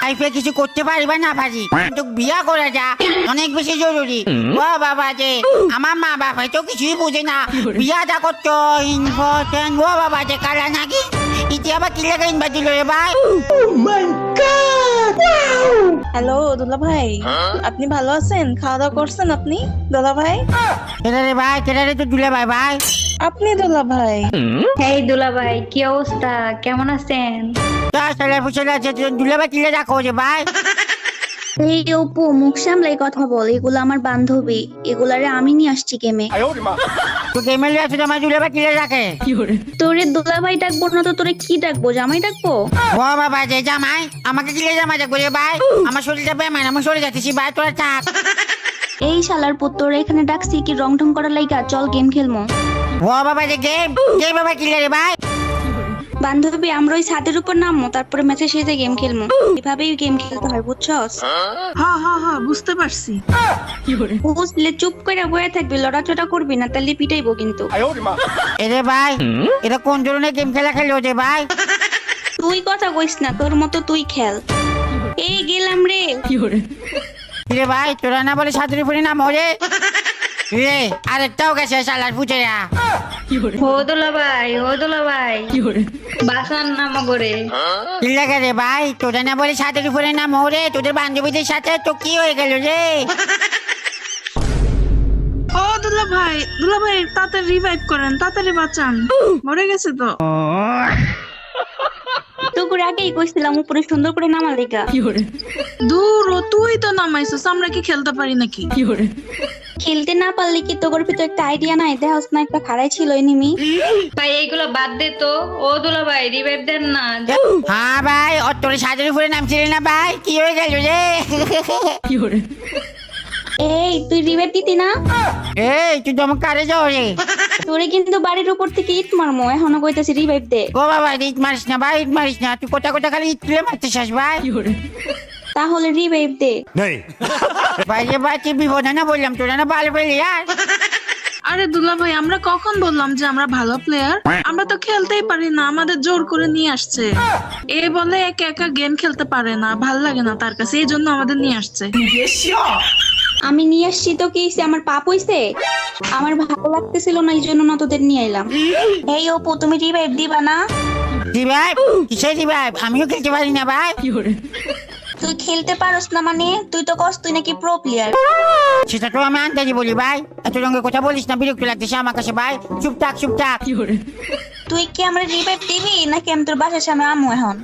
লাইফে কিছু করতে পারি বা না পারি, কিন্তু বিয়া করাটা অনেক বেশি জরুরি। ও বাবা যে আমার মা বাবা তো কিছুই বুঝে না, বিয়াটা করতে ইম্পর্টেন্ট। ও বাবা যে কারা নাকি ইতি আবার কি লেগে ইনভাইট দিল রে ভাই। হ্যালো দুলা ভাই, আপনি ভালো আছেন? খাওয়া দাওয়া করছেন আপনি দুলা ভাই? কেডা রে ভাই, কেডা রে তো দুলা ভাই? ভাই আপনি দুলা ভাই? এই দুলা ভাই, কি অবস্থা, কেমন আছেন? তার ছেলে ফুসলে আছে, দুলা ভাই কিলে রাখো যে ভাই। এই অপু, মুখ সামলাই কথা বল। এগুলো আমার বান্ধবী, এগুলারে আমি নিয়ে আসছি গেমে। তো গেমেলে আছে আমার দুলা ভাই কিলে রাখে। তোরে দুলাভাই ডাকবো না তো তোরে কি ডাকবো? জামাই ডাকবো? ও বাবা যে জামাই, আমাকে কিলে জামাই ডাকবো রে ভাই। আমার শরীরটা বেমান, আমি সরে যাচ্ছি ভাই, তোরা থাক। এই শালার পুত্র এখানে ডাকছি কি রং ঢং করার লাইগা? চল গেম খেলমো। ও বাবা যে গেম বাবা কিলে রে ভাই। বান্ধবী, আমরা ওই ছাদের উপর নামবো, তারপরে ম্যাচে সেজে গেম খেলবো। এভাবেই গেম খেলতে হয়, বুঝছস? হ্যাঁ হ্যাঁ হ্যাঁ, বুঝতে পারছি। বুঝলে চুপ করে বয়ে থাকবি, লড়াচড়া করবি না, তাহলে পিটাইবো কিন্তু। এরে ভাই, এটা কোন ধরনের গেম খেলা খেলো রে ভাই? তুই কথা কইস না, তোর মতো তুই খেল। এই গেলাম রে। রে ভাই, তোরা না বলে ছাদের উপরে নাম রে রে, আরেকটাও গেছে শালার ফুটেরা। ও দুলা ভাই, ও দুলা ভাই, বাসার নাম করে কি লাগে রে ভাই, তোরা না বলে ছাদের উপরে নাম রে, তোদের বান্ধবীদের সাথে তো কি হয়ে গেল রে? ও দুলা ভাই, দুলা ভাই তাড়াতাড়ি রিভাইভ করেন, তাড়াতাড়ি বাঁচান, মরে গেছে তো। তোকে আগেই কইছিলাম উপরে সুন্দর করে নামার লেগা। দূর ও, তুই তো নামাইছিস, আমরা কি খেলতে পারি নাকি? খেলতে না পারলে কি তোর ভিতরে একটা আইডিয়া নাই? দেহস না একটা খাড়াই ছিল এনিমি। ভাই, এইগুলো বাদ দে তো। ও দুলা ভাই, রিভাইভ দেন না। হ্যাঁ ভাই, ও তোর ছাদের উপরে নামছিলি না ভাই, কি হয়ে গেল রে? এই তুই রিভাইভ দিতি না? এই তুই তো কারে যাও রে? তোরে কিন্তু বাড়ির উপর থেকে ইট মারমো, এখনো কইতাছি রিভাইভ দে। ও বাবা, ইট মারিস না ভাই, ইট মারিস না, তুই কোথা কোথা খালি ইট তুলে মারতেছিস ভাই। তাহলে রিভাইভ দে। ভাই রে ভাই, তুই বিপদ না বললাম, তোরা না ভালো পেলি আর। আরে দুলা ভাই, আমরা কখন বললাম যে আমরা ভালো প্লেয়ার? আমরা তো খেলতেই পারি না, আমাদের জোর করে নিয়ে আসছে। এ বলে একা একা গেম খেলতে পারে না, ভাল লাগে না তার কাছে, এই জন্য আমাদের নিয়ে আসছে। আমি নিয়ে আসছি তো কি হইছে? আমার পাপ হইছে? আমার ভালো লাগতেছিল না, এই জন্য না তোদের নিয়ে এলাম। এই অপু, তুমি রিভাইভ দিবা না? ভাই কিসের ভাই, আমিও খেলতে পারি না ভাই। তুই খেলতে পারস না মানে? তুই তো কস তুই নাকি প্রো প্লেয়ার। সেটা তো আমি আন্দাজি বলি ভাই, এত রঙের কথা বলিস না, বিরক্ত লাগতেছে আমার কাছে ভাই। চুপ থাক, চুপ থাক। তুই কি আমরা রিভাইভ দিবি নাকি আমি তোর বাসার সামনে আমু এখন?